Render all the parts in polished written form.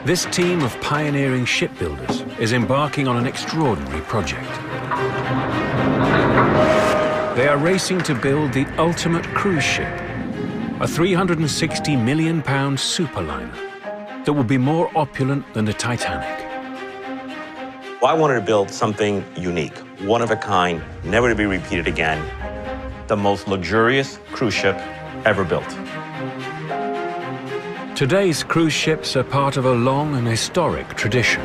This team of pioneering shipbuilders is embarking on an extraordinary project. They are racing to build the ultimate cruise ship, a £360 million superliner that will be more opulent than the Titanic. Well, I wanted to build something unique, one of a kind, never to be repeated again. The most luxurious cruise ship ever built. Today's cruise ships are part of a long and historic tradition.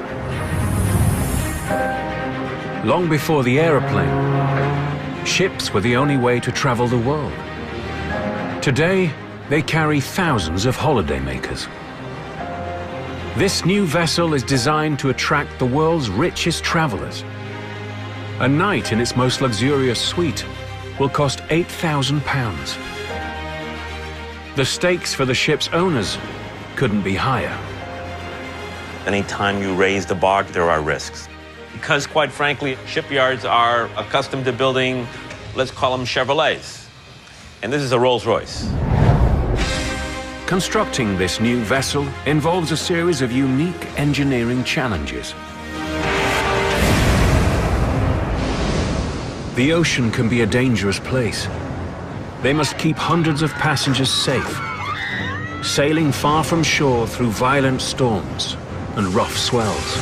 Long before the aeroplane, ships were the only way to travel the world. Today, they carry thousands of holidaymakers. This new vessel is designed to attract the world's richest travelers. A night in its most luxurious suite will cost £8,000. The stakes for the ship's owners couldn't be higher. Anytime you raise the bar, there are risks. Because, quite frankly, shipyards are accustomed to building, let's call them Chevrolets. And this is a Rolls-Royce. Constructing this new vessel involves a series of unique engineering challenges. The ocean can be a dangerous place. They must keep hundreds of passengers safe, sailing far from shore through violent storms and rough swells.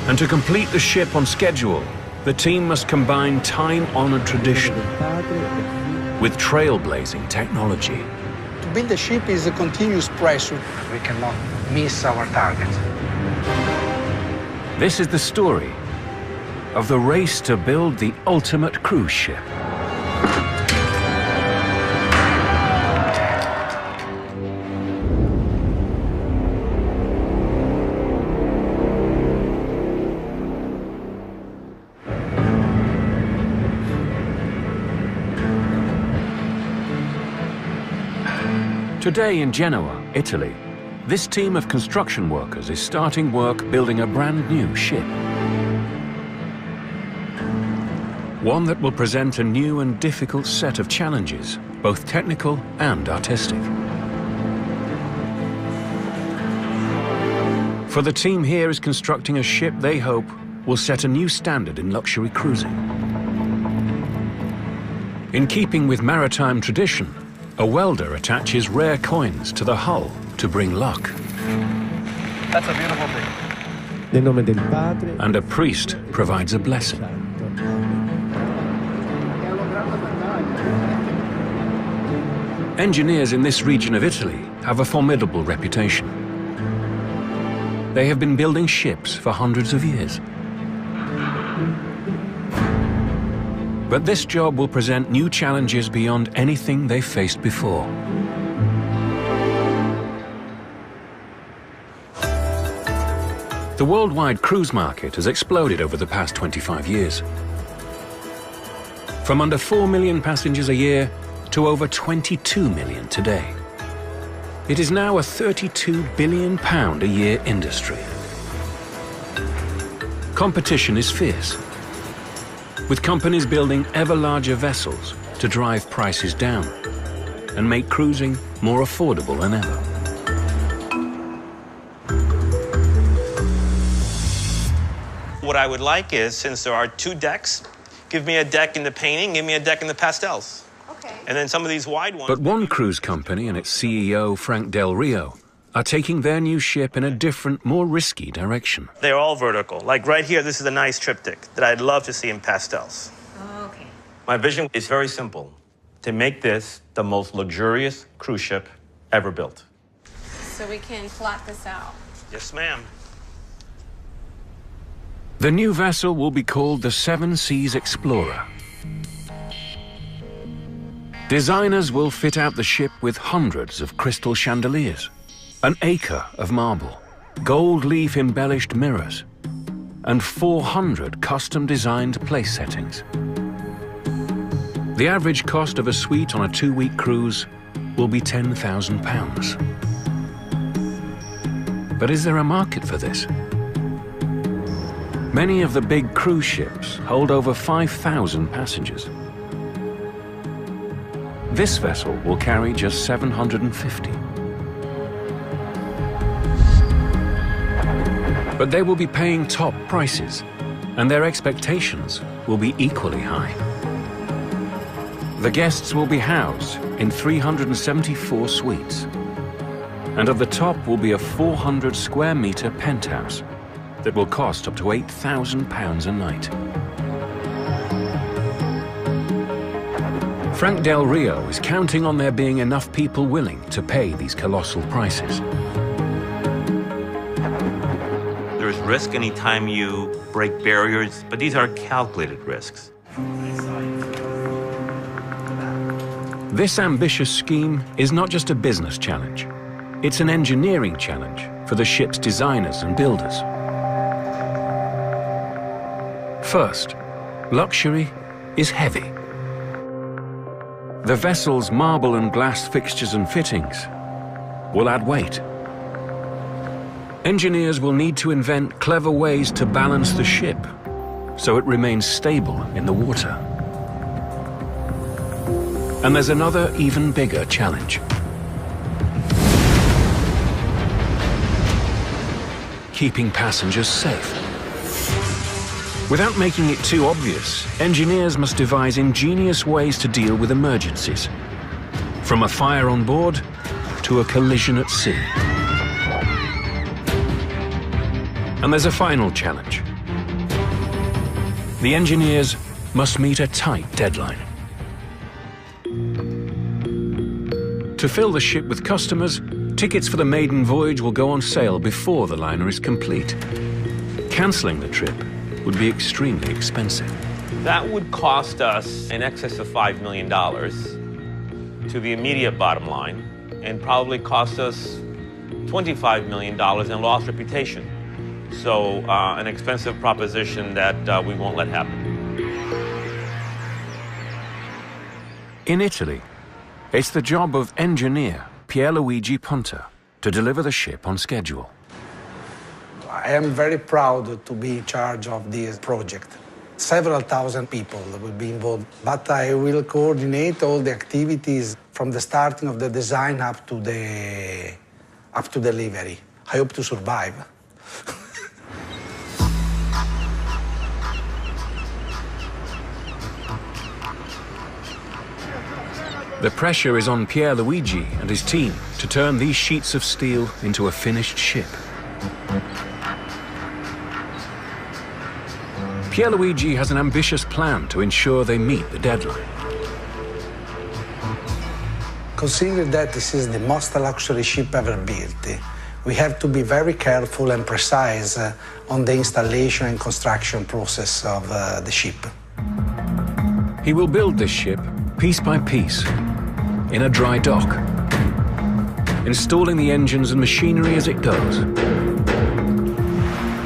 And to complete the ship on schedule, the team must combine time-honored tradition with trailblazing technology. To build a ship is a continuous pressure. We cannot miss our target. This is the story of the race to build the ultimate cruise ship. Today in Genoa, Italy, this team of construction workers is starting work building a brand new ship. One that will present a new and difficult set of challenges, both technical and artistic. For the team here is constructing a ship they hope will set a new standard in luxury cruising. In keeping with maritime tradition, a welder attaches rare coins to the hull to bring luck. That's a beautiful thing. And a priest provides a blessing. Engineers in this region of Italy have a formidable reputation. They have been building ships for hundreds of years. But this job will present new challenges beyond anything they've faced before. The worldwide cruise market has exploded over the past 25 years. From under 4 million passengers a year to over 22 million today. It is now a £32 billion a year industry. Competition is fierce, with companies building ever larger vessels to drive prices down and make cruising more affordable than ever. What I would like is, since there are 2 decks, give me a deck in the painting, give me a deck in the pastels. Okay. And then some of these wide ones. But one cruise company and its CEO, Frank Del Rio, are taking their new ship in a different, more risky direction. They're all vertical. Like right here, this is a nice triptych that I'd love to see in pastels. Oh, okay. My vision is very simple, to make this the most luxurious cruise ship ever built. So we can plot this out. Yes, ma'am. The new vessel will be called the Seven Seas Explorer. Designers will fit out the ship with hundreds of crystal chandeliers, an acre of marble, gold leaf-embellished mirrors, and 400 custom-designed place settings. The average cost of a suite on a 2-week cruise will be £10,000. But is there a market for this? Many of the big cruise ships hold over 5,000 passengers. This vessel will carry just 750. But they will be paying top prices, and their expectations will be equally high. The guests will be housed in 374 suites, and at the top will be a 400 square metre penthouse that will cost up to £8,000 a night. Frank Del Rio is counting on there being enough people willing to pay these colossal prices. There's risk anytime you break barriers, but these are calculated risks. This ambitious scheme is not just a business challenge. It's an engineering challenge for the ship's designers and builders. First, luxury is heavy. The vessel's marble and glass fixtures and fittings will add weight. Engineers will need to invent clever ways to balance the ship so it remains stable in the water. And there's another even bigger challenge. Keeping passengers safe. Without making it too obvious, engineers must devise ingenious ways to deal with emergencies, from a fire on board to a collision at sea. And there's a final challenge. The engineers must meet a tight deadline. To fill the ship with customers, tickets for the maiden voyage will go on sale before the liner is complete. Cancelling the trip would be extremely expensive. That would cost us in excess of $5 million to the immediate bottom line, and probably cost us $25 million in lost reputation. So an expensive proposition that we won't let happen. In Italy, it's the job of engineer Pierluigi Ponta to deliver the ship on schedule. I am very proud to be in charge of this project. Several thousand people will be involved, but I will coordinate all the activities from the starting of the design up to delivery. I hope to survive. The pressure is on Pierluigi and his team to turn these sheets of steel into a finished ship. Pierluigi has an ambitious plan to ensure they meet the deadline. Consider that this is the most luxury ship ever built. We have to be very careful and precise on the installation and construction process of the ship. He will build this ship piece by piece in a dry dock, installing the engines and machinery as it goes.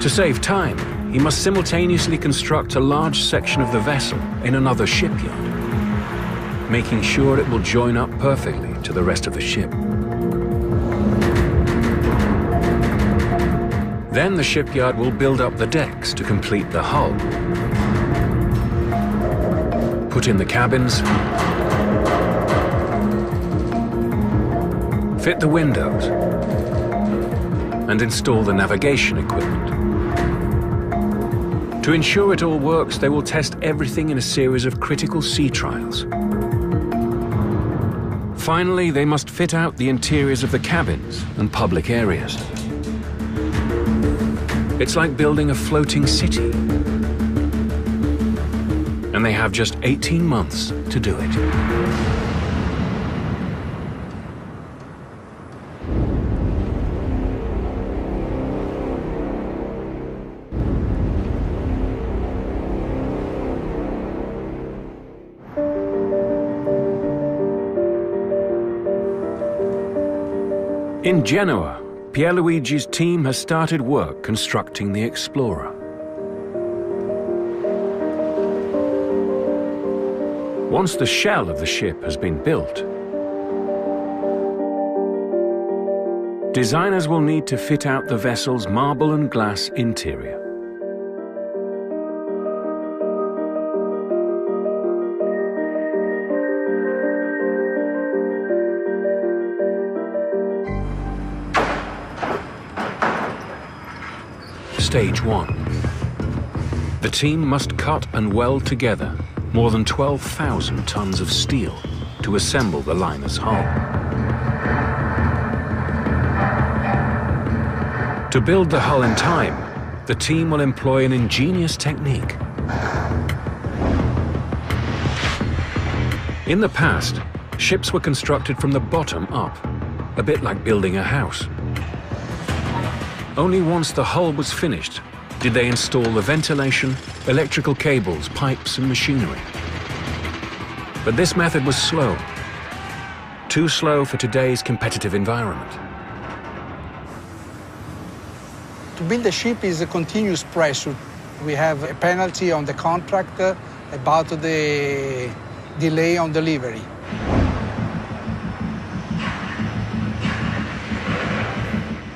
To save time, he must simultaneously construct a large section of the vessel in another shipyard, making sure it will join up perfectly to the rest of the ship. Then the shipyard will build up the decks to complete the hull, put in the cabins, fit the windows, and install the navigation equipment. To ensure it all works, they will test everything in a series of critical sea trials. Finally, they must fit out the interiors of the cabins and public areas. It's like building a floating city. And they have just 18 months to do it. In Genoa, Pierluigi's team has started work constructing the Explorer. Once the shell of the ship has been built, designers will need to fit out the vessel's marble and glass interior. Stage 1. The team must cut and weld together more than 12,000 tons of steel to assemble the liner's hull. To build the hull in time, the team will employ an ingenious technique. In the past, ships were constructed from the bottom up, a bit like building a house. Only once the hull was finished did they install the ventilation, electrical cables, pipes and machinery. But this method was slow. Too slow for today's competitive environment. To build a ship is a continuous pressure. We have a penalty on the contract about the delay on delivery.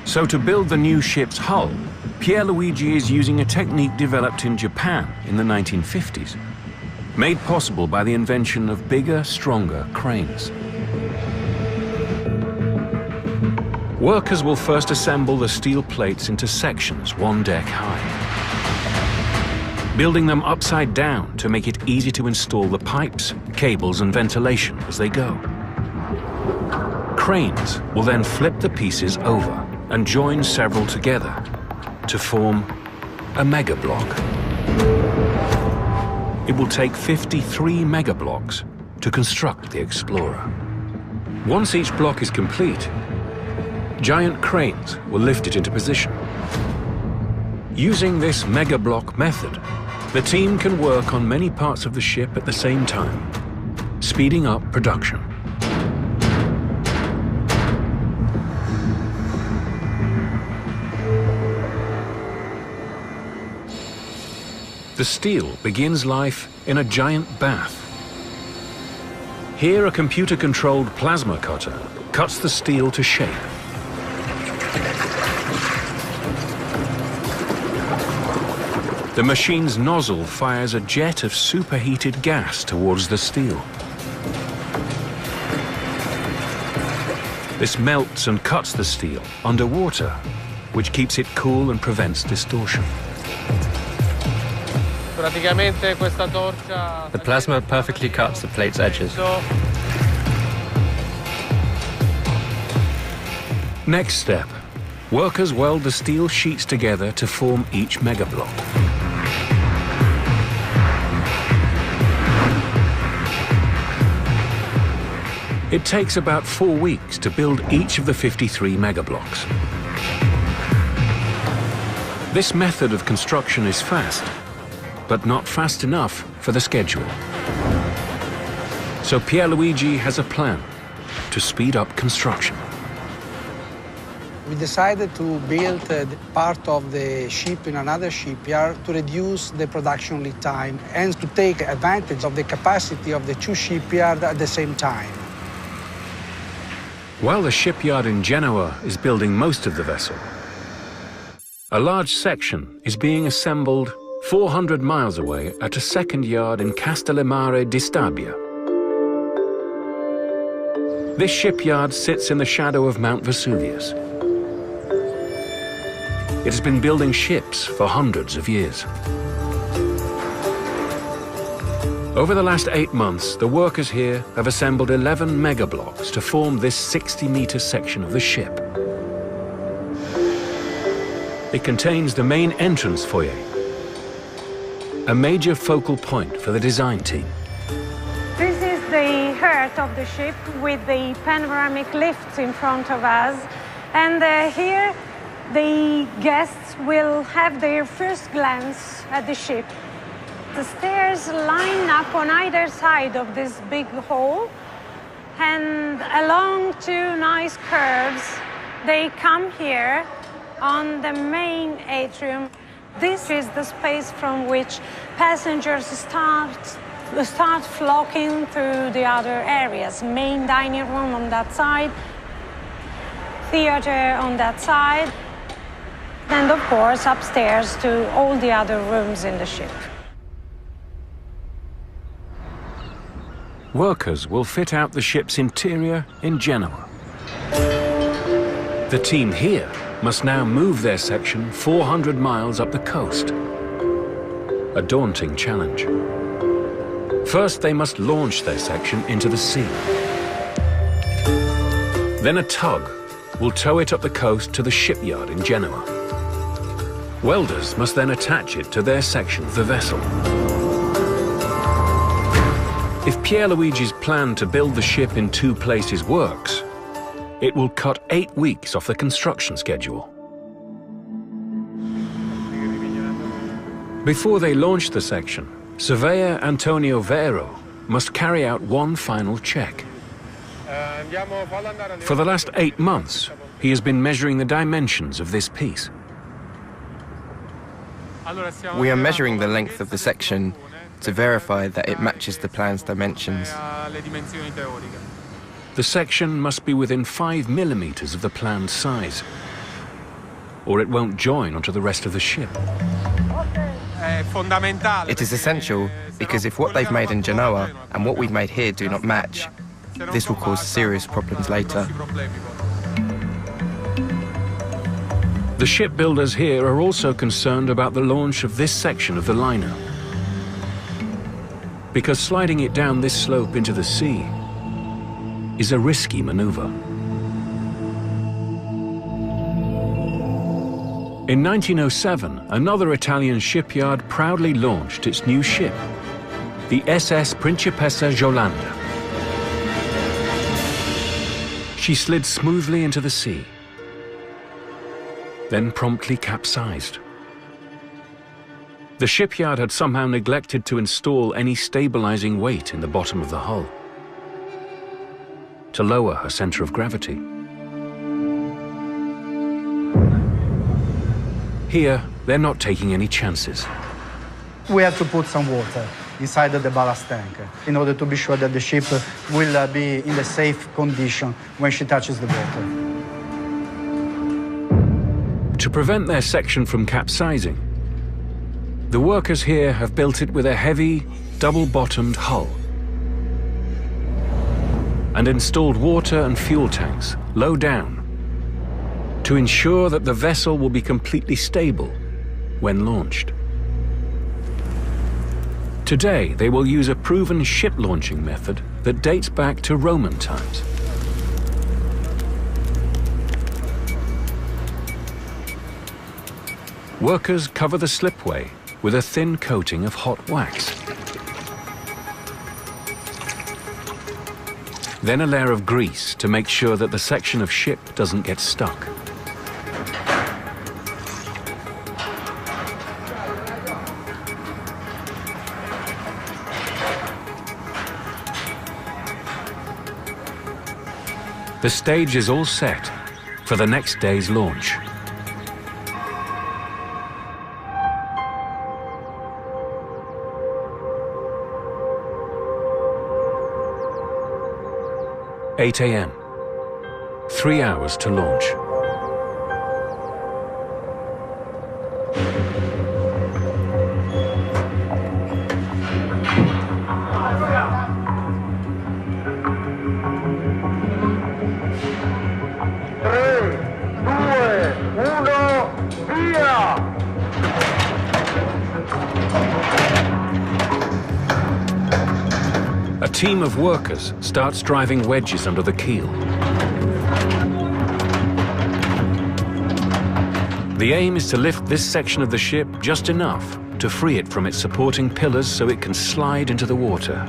So to build the new ship's hull, Pierluigi is using a technique developed in Japan in the 1950s, made possible by the invention of bigger, stronger cranes. Workers will first assemble the steel plates into sections 1 deck high, building them upside down to make it easy to install the pipes, cables and ventilation as they go. Cranes will then flip the pieces over and join several together to form a mega block. It will take 53 mega blocks to construct the Explorer. Once each block is complete, giant cranes will lift it into position. Using this mega block method, the team can work on many parts of the ship at the same time, speeding up production. The steel begins life in a giant bath. Here, a computer-controlled plasma cutter cuts the steel to shape. The machine's nozzle fires a jet of superheated gas towards the steel. This melts and cuts the steel underwater, which keeps it cool and prevents distortion. The plasma perfectly cuts the plate's edges. Next step, workers weld the steel sheets together to form each mega block. It takes about 4 weeks to build each of the 53 mega blocks. This method of construction is fast, but not fast enough for the schedule. So Pierluigi has a plan to speed up construction. We decided to build part of the ship in another shipyard to reduce the production lead time and to take advantage of the capacity of the 2 shipyards at the same time. While the shipyard in Genoa is building most of the vessel, a large section is being assembled 400 miles away at a second yard in Castellamare di Stabia. This shipyard sits in the shadow of Mount Vesuvius. It has been building ships for hundreds of years. Over the last 8 months, the workers here have assembled 11 mega blocks to form this 60-meter section of the ship. It contains the main entrance foyer, a major focal point for the design team. This is the heart of the ship with the panoramic lifts in front of us. And here, the guests will have their first glance at the ship. The stairs line up on either side of this big hall, and along 2 nice curves, they come here on the main atrium. This is the space from which passengers start flocking through the other areas. Main dining room on that side, theater on that side, and of course upstairs to all the other rooms in the ship. Workers will fit out the ship's interior in Genoa. The team here must now move their section 400 miles up the coast. A daunting challenge. First, they must launch their section into the sea. Then a tug will tow it up the coast to the shipyard in Genoa. Welders must then attach it to their section of the vessel. If Pierluigi's plan to build the ship in 2 places works, it will cut 8 weeks off the construction schedule. Before they launch the section, surveyor Antonio Vero must carry out one final check. For the last 8 months, he has been measuring the dimensions of this piece. We are measuring the length of the section to verify that it matches the plan's dimensions. The section must be within 5 millimeters of the planned size, or it won't join onto the rest of the ship. It is essential because if what they've made in Genoa and what we've made here do not match, this will cause serious problems later. The shipbuilders here are also concerned about the launch of this section of the liner, because sliding it down this slope into the sea is a risky maneuver. In 1907, another Italian shipyard proudly launched its new ship, the SS Principessa Giolanda. She slid smoothly into the sea, then promptly capsized. The shipyard had somehow neglected to install any stabilizing weight in the bottom of the hull to lower her center of gravity. Here, they're not taking any chances. We have to put some water inside the ballast tank in order to be sure that the ship will be in a safe condition when she touches the water. To prevent their section from capsizing, the workers here have built it with a heavy, double-bottomed hull and installed water and fuel tanks low down to ensure that the vessel will be completely stable when launched. Today, they will use a proven ship launching method that dates back to Roman times. Workers cover the slipway with a thin coating of hot wax. Then a layer of grease to make sure that the section of ship doesn't get stuck. The stage is all set for the next day's launch. "8 a.m. 3 hours to launch. A team of workers starts driving wedges under the keel. The aim is to lift this section of the ship just enough to free it from its supporting pillars so it can slide into the water.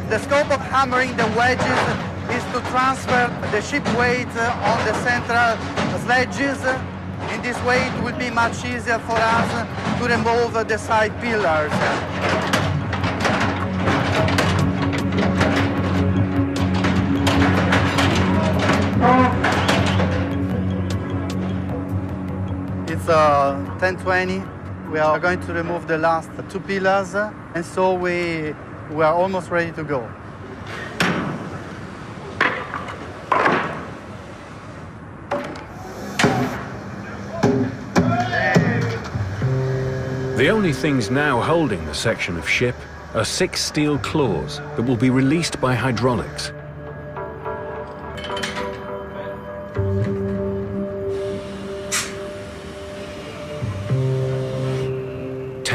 The scope of hammering the wedges is to transfer the ship weight on the central sledges. In this way, it will be much easier for us to remove the side pillars. It's 10:20. We are going to remove the last 2 pillars, and so we are almost ready to go. The only things now holding the section of ship are 6 steel claws that will be released by hydraulics.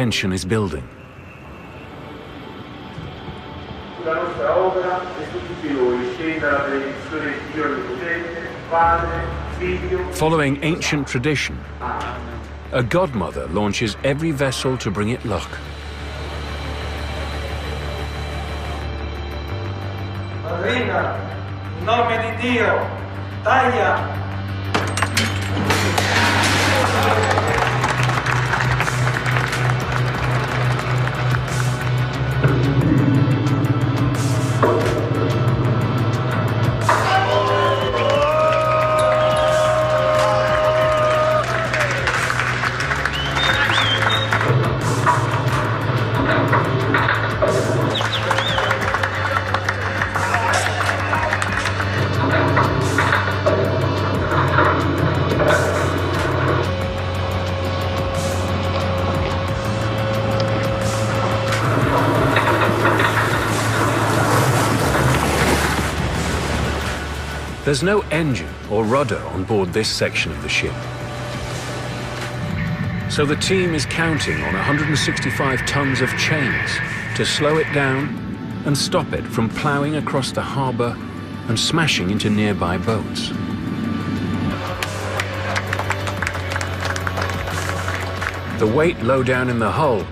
tension is building. Following ancient tradition, a godmother launches every vessel to bring it luck. Marina, in nome di Dio, taglia! There's no engine or rudder on board this section of the ship. So the team is counting on 165 tons of chains to slow it down and stop it from ploughing across the harbor and smashing into nearby boats. The weight low down in the hull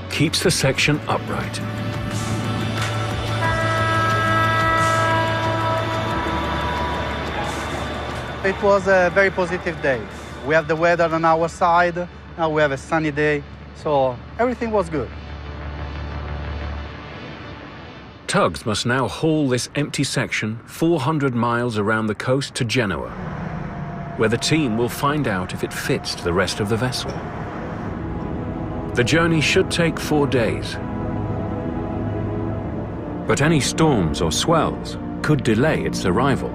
keeps the section upright. It was a very positive day. We have the weather on our side. Now we have a sunny day, so everything was good. Tugs must now haul this empty section 400 miles around the coast to Genoa, where the team will find out if it fits to the rest of the vessel. The journey should take 4 days, but any storms or swells could delay its arrival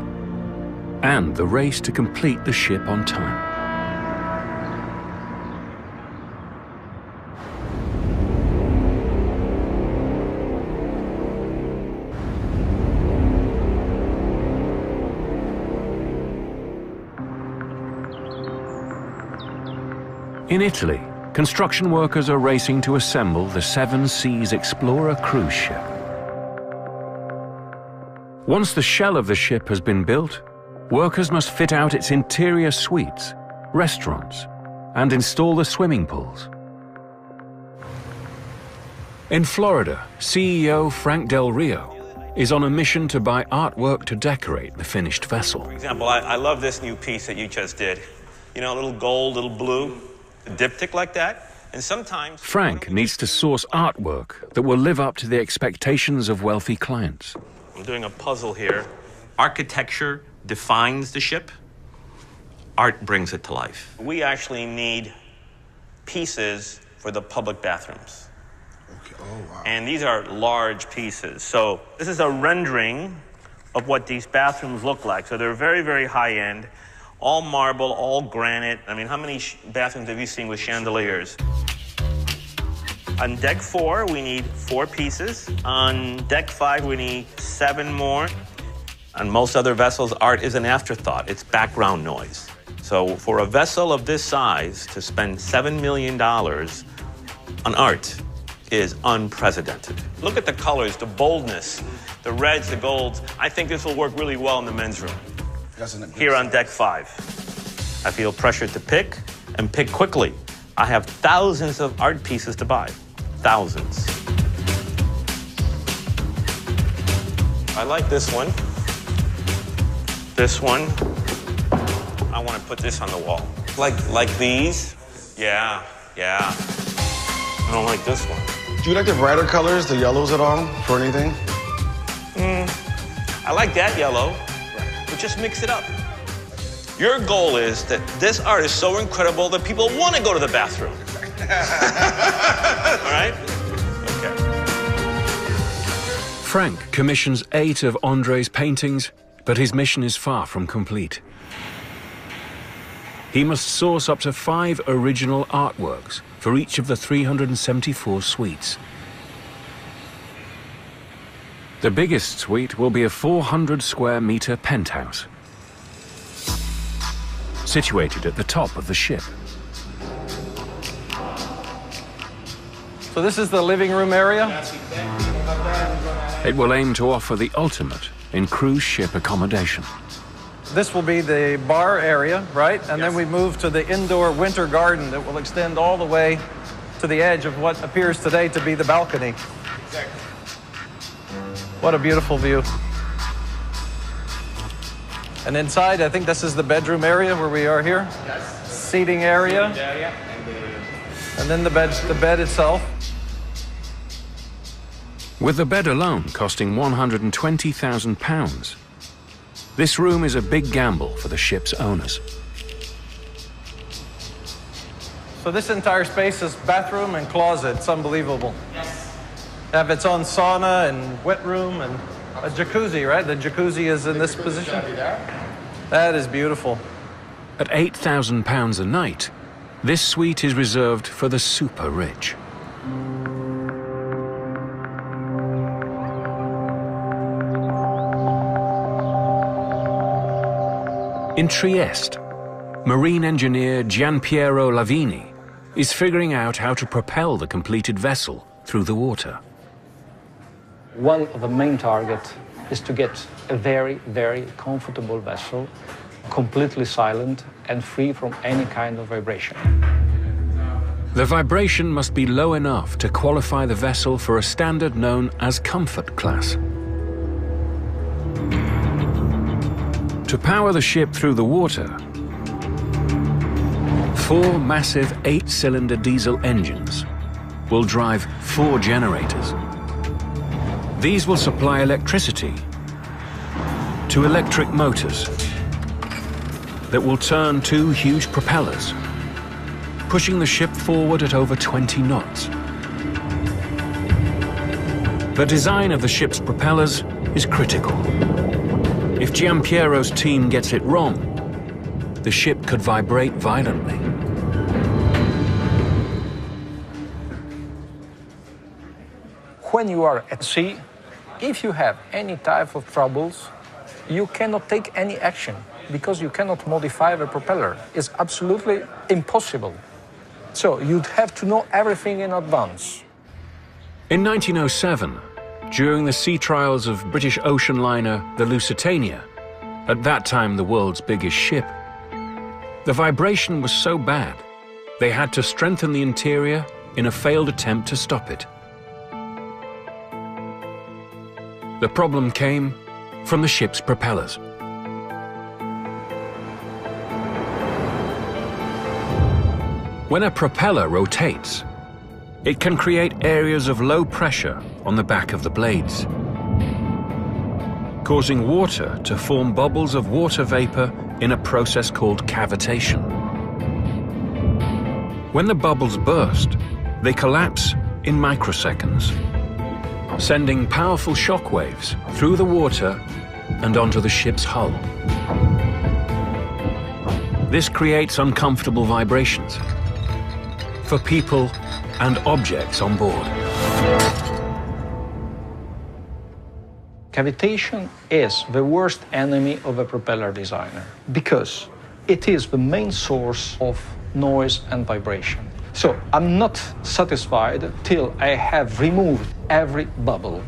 and the race to complete the ship on time. In Italy, construction workers are racing to assemble the Seven Seas Explorer cruise ship. Once the shell of the ship has been built, workers must fit out its interior suites, restaurants, and install the swimming pools. In Florida, CEO Frank Del Rio is on a mission to buy artwork to decorate the finished vessel. For example, I love this new piece that you just did. You know, a little gold, a little blue, a diptych like that. And sometimes Frank needs to source artwork that will live up to the expectations of wealthy clients. I'm doing a puzzle here. Architecture defines the ship. Art brings it to life. We actually need pieces for the public bathrooms. Okay. Oh, wow. And these are large pieces. So this is a rendering of what these bathrooms look like. So they're very, very high end, all marble, all granite. I mean, how many bathrooms have you seen with chandeliers? On deck 4, we need 4 pieces. On deck 5, we need 7 more. On most other vessels, art is an afterthought. It's background noise. So for a vessel of this size to spend $7 million on art is unprecedented. Look at the colors, the boldness, the reds, the golds. I think this will work really well in the men's room. Here on deck 5. I feel pressured to pick and pick quickly. I have thousands of art pieces to buy. Thousands. I like this one. This one. I want to put this on the wall. Like these. Yeah. I don't like this one. Do you like the brighter colors, the yellows at all, for anything? I like that yellow, but just mix it up. Your goal is that this art is so incredible that people want to go to the bathroom. All right? Okay. Frank commissions 8 of Andre's paintings, but his mission is far from complete. He must source up to 5 original artworks for each of the 374 suites. The biggest suite will be a 400 square meter penthouse, situated at the top of the ship. So this is the living room area. It will aim to offer the ultimate in cruise ship accommodation. This will be the bar area, right? And then we move to the indoor winter garden that will extend all the way to the edge of what appears today to be the balcony. Exactly. What a beautiful view. And inside, I think this is the bedroom area where we are here. Yes. Seating area. And then the bed itself. With the bed alone costing £120,000, this room is a big gamble for the ship's owners. So this entire space is bathroom and closet. It's unbelievable. Yes. Have its own sauna and wet room and a jacuzzi, right? The jacuzzi is in this position. That is beautiful. At £8,000 a night, this suite is reserved for the super rich. In Trieste, marine engineer Gianpiero Lavini is figuring out how to propel the completed vessel through the water. One of the main targets is to get a very, very comfortable vessel, completely silent and free from any kind of vibration. The vibration must be low enough to qualify the vessel for a standard known as comfort class. To power the ship through the water, 4 massive 8-cylinder diesel engines will drive 4 generators. These will supply electricity to electric motors that will turn 2 huge propellers, pushing the ship forward at over 20 knots. The design of the ship's propellers is critical. If Gianpiero's team gets it wrong, the ship could vibrate violently. When you are at sea, if you have any type of troubles, you cannot take any action because you cannot modify the propeller. It's absolutely impossible. So you'd have to know everything in advance. In 1907, during the sea trials of British ocean liner the Lusitania, at that time the world's biggest ship, the vibration was so bad they had to strengthen the interior in a failed attempt to stop it. The problem came from the ship's propellers. When a propeller rotates, it can create areas of low pressure on the back of the blades, causing water to form bubbles of water vapor in a process called cavitation. When the bubbles burst, they collapse in microseconds, sending powerful shock waves through the water and onto the ship's hull. This creates uncomfortable vibrations for people and objects on board. Cavitation is the worst enemy of a propeller designer because it is the main source of noise and vibration. So I'm not satisfied till I have removed every bubble.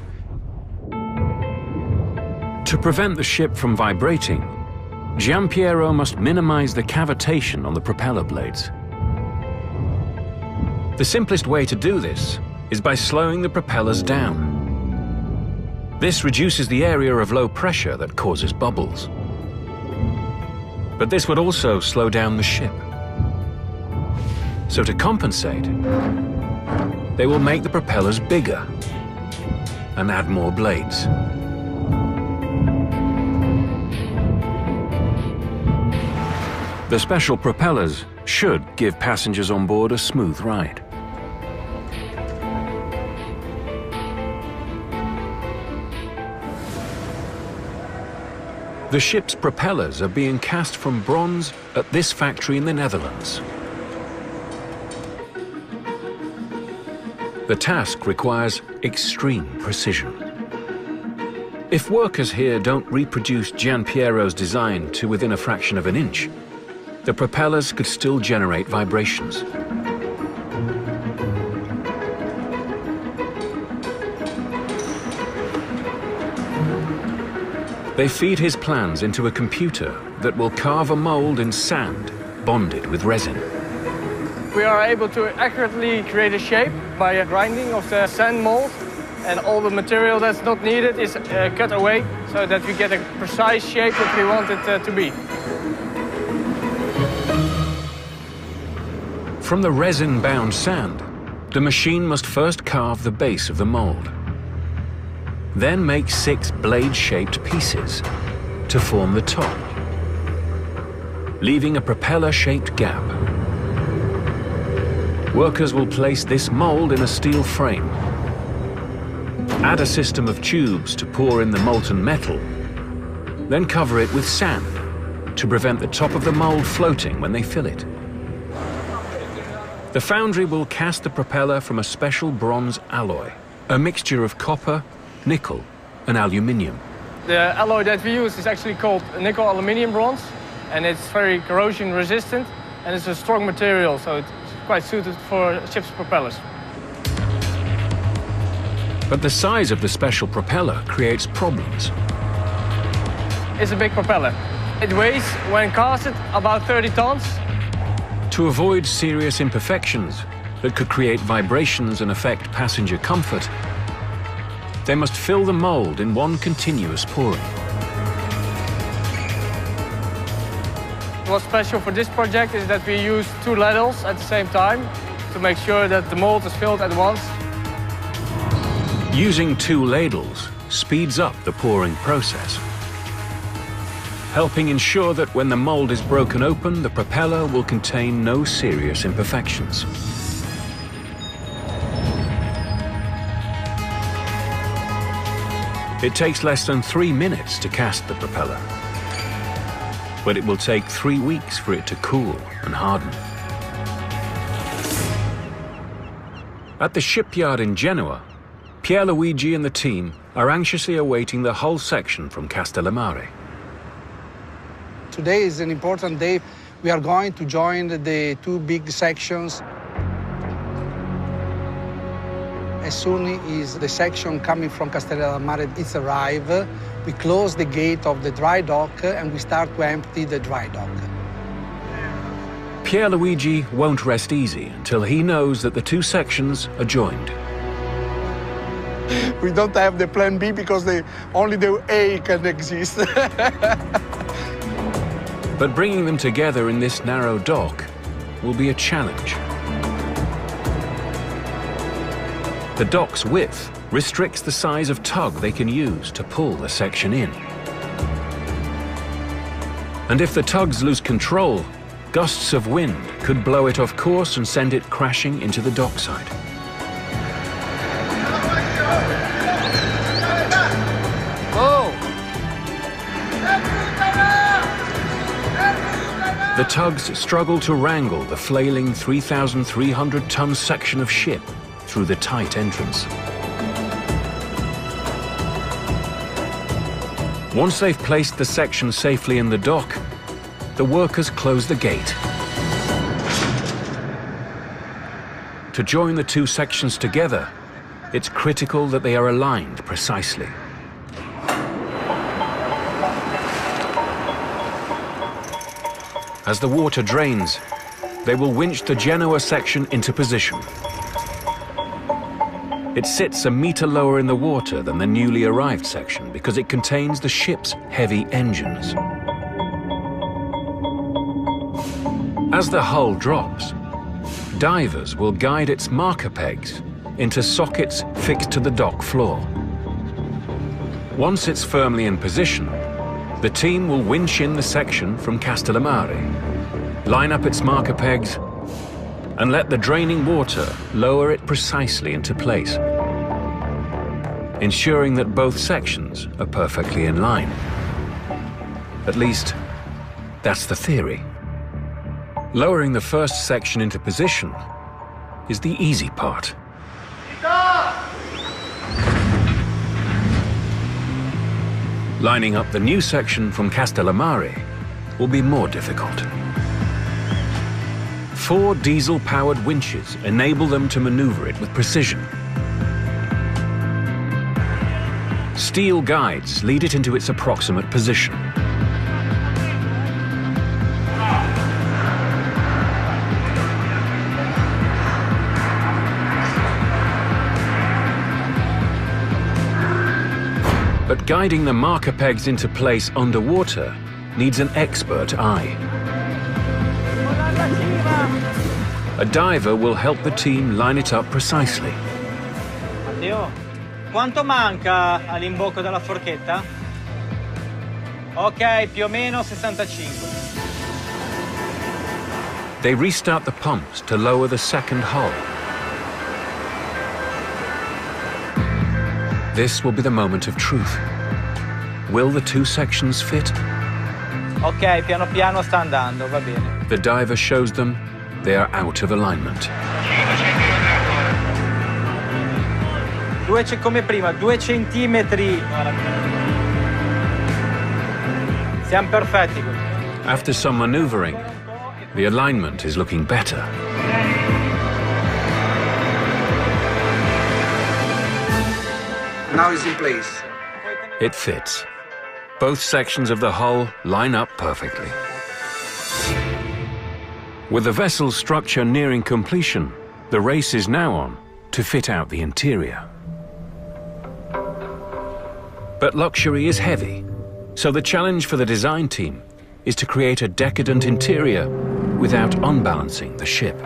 To prevent the ship from vibrating, Gianpiero must minimize the cavitation on the propeller blades. The simplest way to do this is by slowing the propellers down. This reduces the area of low pressure that causes bubbles. But this would also slow down the ship. So to compensate, they will make the propellers bigger and add more blades. The special propellers should give passengers on board a smooth ride. The ship's propellers are being cast from bronze at this factory in the Netherlands. The task requires extreme precision. If workers here don't reproduce Gianpiero's design to within a fraction of an inch, the propellers could still generate vibrations. They feed his plans into a computer that will carve a mold in sand bonded with resin. We are able to accurately create a shape by a grinding of the sand mold, and all the material that's not needed is cut away so that we get a precise shape that we want it to be. From the resin-bound sand, the machine must first carve the base of the mold, then make 6 blade-shaped pieces to form the top, leaving a propeller-shaped gap. Workers will place this mold in a steel frame, add a system of tubes to pour in the molten metal, then cover it with sand to prevent the top of the mold floating when they fill it. The foundry will cast the propeller from a special bronze alloy, a mixture of copper, nickel, and aluminium. The alloy that we use is actually called nickel aluminium bronze, and it's very corrosion resistant, and it's a strong material, so it's quite suited for ships' propellers. But the size of the special propeller creates problems. It's a big propeller. It weighs, when casted, about 30 tons. To avoid serious imperfections that could create vibrations and affect passenger comfort, they must fill the mold in one continuous pouring. What's special for this project is that we use 2 ladles at the same time to make sure that the mold is filled at once. Using 2 ladles speeds up the pouring process, helping ensure that when the mold is broken open, the propeller will contain no serious imperfections. It takes less than 3 minutes to cast the propeller, but it will take 3 weeks for it to cool and harden. At the shipyard in Genoa, Pierluigi and the team are anxiously awaiting the hull section from Castellammare. Today is an important day. We are going to join the 2 big sections. As soon as the section coming from Castellammare is arrived, we close the gate of the dry dock and we start to empty the dry dock. Pierluigi won't rest easy until he knows that the 2 sections are joined. We don't have the plan B because only the A can exist. But bringing them together in this narrow dock will be a challenge. The dock's width restricts the size of tug they can use to pull the section in. And if the tugs lose control, gusts of wind could blow it off course and send it crashing into the dockside. The tugs struggle to wrangle the flailing 3,300-ton section of ship through the tight entrance. Once they've placed the section safely in the dock, the workers close the gate. To join the 2 sections together, it's critical that they are aligned precisely. As the water drains, they will winch the Genoa section into position. It sits a meter lower in the water than the newly arrived section because it contains the ship's heavy engines. As the hull drops, divers will guide its marker pegs into sockets fixed to the dock floor. Once it's firmly in position, the team will winch in the section from Castellammare, line up its marker pegs, and let the draining water lower it precisely into place, ensuring that both sections are perfectly in line. At least, that's the theory. Lowering the first section into position is the easy part. Lining up the new section from Castellammare will be more difficult. 4 diesel-powered winches enable them to maneuver it with precision. Steel guides lead it into its approximate position. But guiding the marker pegs into place underwater needs an expert eye. A diver will help the team line it up precisely. Matteo, quanto manca all'imbocco della forchetta? Ok, più o meno 65. They restart the pumps to lower the second hull. This will be the moment of truth. Will the two sections fit? Ok, piano piano sta andando, va bene. The diver shows them they are out of alignment. Come prima, 2 centimetri. Siamo perfetti. After some maneuvering, the alignment is looking better. Now it's in place. It fits. Both sections of the hull line up perfectly. With the vessel's structure nearing completion, the race is now on to fit out the interior. But luxury is heavy, so the challenge for the design team is to create a decadent interior without unbalancing the ship.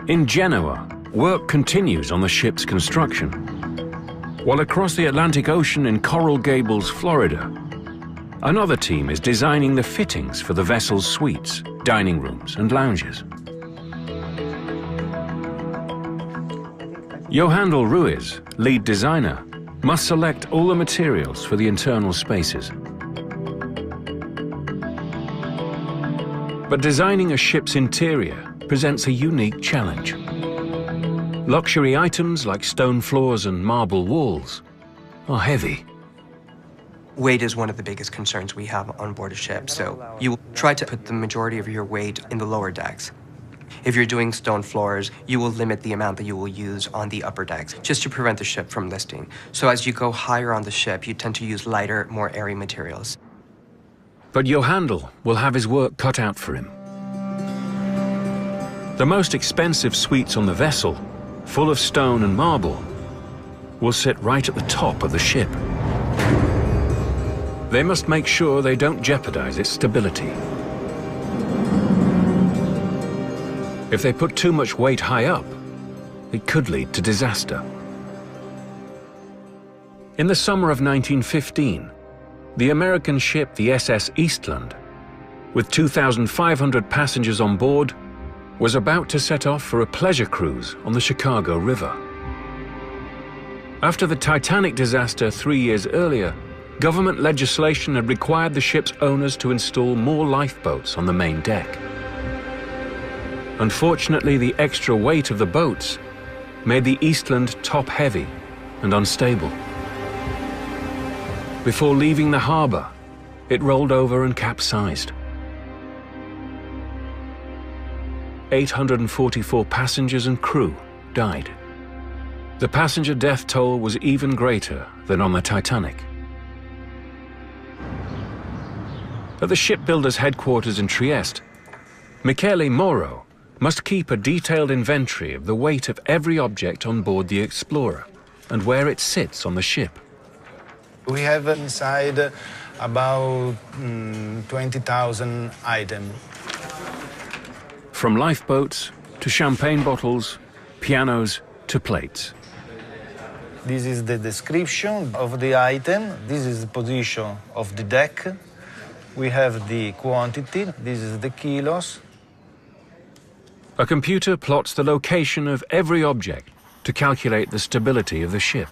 In Genoa, work continues on the ship's construction, while across the Atlantic Ocean in Coral Gables, Florida, another team is designing the fittings for the vessel's suites, dining rooms and lounges. Johandel Ruiz, lead designer, must select all the materials for the internal spaces. But designing a ship's interior presents a unique challenge. Luxury items like stone floors and marble walls are heavy. Weight is one of the biggest concerns we have on board a ship, so you try to put the majority of your weight in the lower decks. If you're doing stone floors, you will limit the amount that you will use on the upper decks, just to prevent the ship from listing. So as you go higher on the ship, you tend to use lighter, more airy materials. But Johandel will have his work cut out for him. The most expensive suites on the vessel, full of stone and marble, will sit right at the top of the ship. They must make sure they don't jeopardize its stability. If they put too much weight high up, it could lead to disaster. In the summer of 1915, the American ship, the SS Eastland, with 2,500 passengers on board, was about to set off for a pleasure cruise on the Chicago River. After the Titanic disaster 3 years earlier, government legislation had required the ship's owners to install more lifeboats on the main deck. Unfortunately, the extra weight of the boats made the Eastland top-heavy and unstable. Before leaving the harbor, it rolled over and capsized. 844 passengers and crew died. The passenger death toll was even greater than on the Titanic. At the shipbuilder's headquarters in Trieste, Michele Moro must keep a detailed inventory of the weight of every object on board the Explorer and where it sits on the ship. We have inside about 20,000 items. From lifeboats to champagne bottles, pianos to plates. This is the description of the item. This is the position of the deck. We have the quantity. This is the kilos. A computer plots the location of every object to calculate the stability of the ship.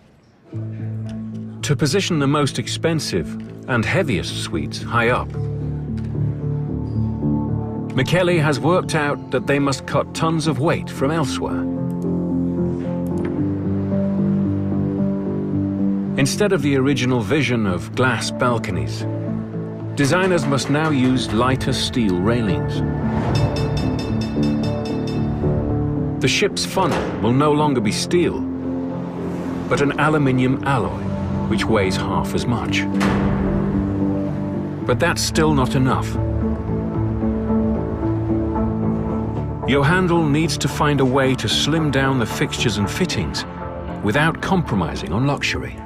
To position the most expensive and heaviest suites high up, Michele has worked out that they must cut tons of weight from elsewhere. Instead of the original vision of glass balconies, designers must now use lighter steel railings. The ship's funnel will no longer be steel, but an aluminium alloy, which weighs half as much. But that's still not enough. Johandel needs to find a way to slim down the fixtures and fittings without compromising on luxury.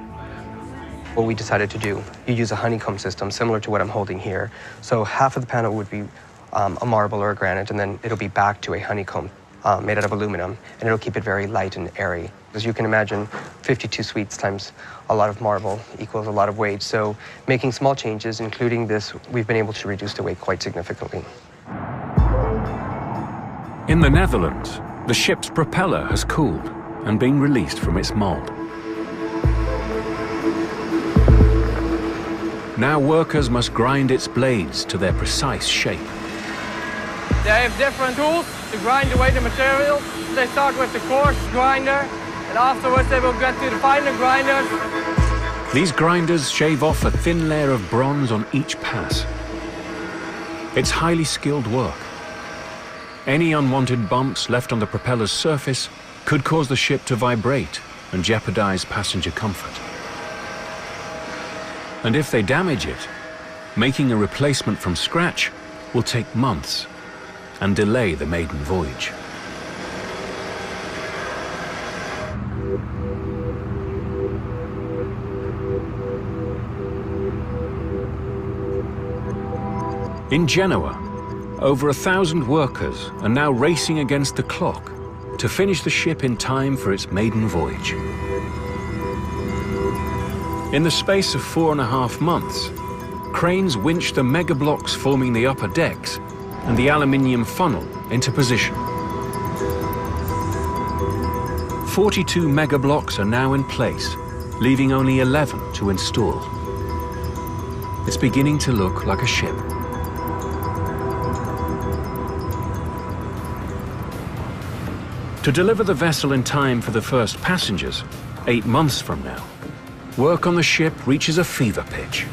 What we decided to do, you use a honeycomb system similar to what I'm holding here. So half of the panel would be a marble or a granite, and then it'll be back to a honeycomb made out of aluminum, and it'll keep it very light and airy. As you can imagine, 52 suites times a lot of marble equals a lot of weight. So making small changes, including this, we've been able to reduce the weight quite significantly. In the Netherlands, the ship's propeller has cooled and been released from its mold. Now workers must grind its blades to their precise shape. They have different tools to grind away the material. They start with the coarse grinder, and afterwards they will get to the finer grinders. These grinders shave off a thin layer of bronze on each pass. It's highly skilled work. Any unwanted bumps left on the propeller's surface could cause the ship to vibrate and jeopardize passenger comfort. And if they damage it, making a replacement from scratch will take months and delay the maiden voyage. In Genoa, over 1,000 workers are now racing against the clock to finish the ship in time for its maiden voyage. In the space of 4.5 months, cranes winch the mega blocks forming the upper decks and the aluminium funnel into position. 42 mega blocks are now in place, leaving only 11 to install. It's beginning to look like a ship. To deliver the vessel in time for the first passengers, 8 months from now, work on the ship reaches a fever pitch.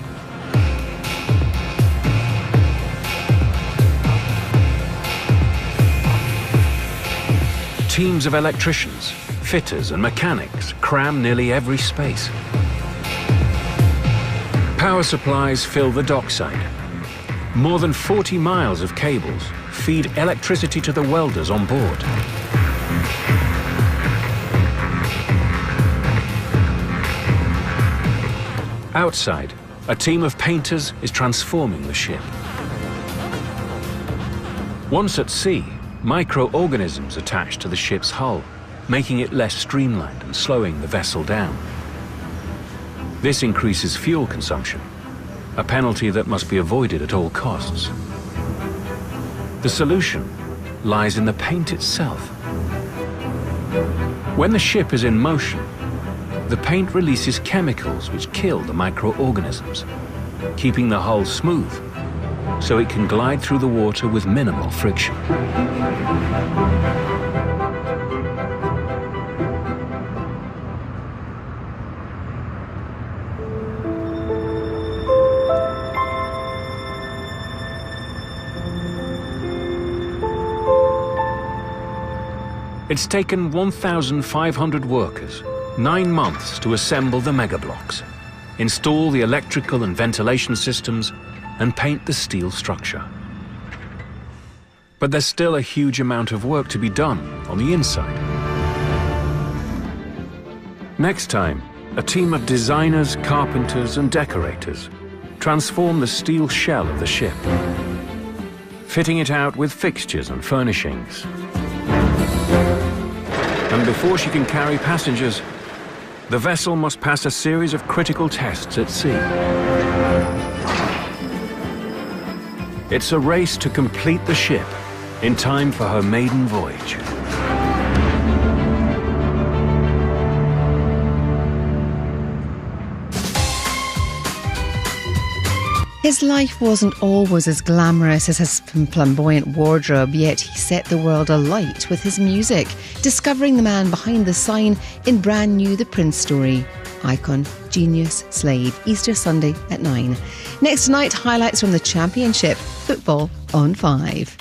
Teams of electricians, fitters and mechanics cram nearly every space. Power supplies fill the dockside. More than 40 miles of cables feed electricity to the welders on board. Outside, a team of painters is transforming the ship. Once at sea, microorganisms attach to the ship's hull, making it less streamlined and slowing the vessel down. This increases fuel consumption, a penalty that must be avoided at all costs. The solution lies in the paint itself. When the ship is in motion, the paint releases chemicals which kill the microorganisms, keeping the hull smooth so it can glide through the water with minimal friction. It's taken 1,500 workers 9 months to assemble the mega blocks, install the electrical and ventilation systems, and paint the steel structure. But there's still a huge amount of work to be done on the inside. Next time, a team of designers, carpenters, and decorators transform the steel shell of the ship, fitting it out with fixtures and furnishings. And before she can carry passengers, the vessel must pass a series of critical tests at sea. It's a race to complete the ship in time for her maiden voyage. His life wasn't always as glamorous as his flamboyant wardrobe, yet he set the world alight with his music, discovering the man behind the sign in brand new The Prince Story. Icon, Genius, Slade, Easter Sunday at 9. Next tonight, highlights from the Championship, football on 5.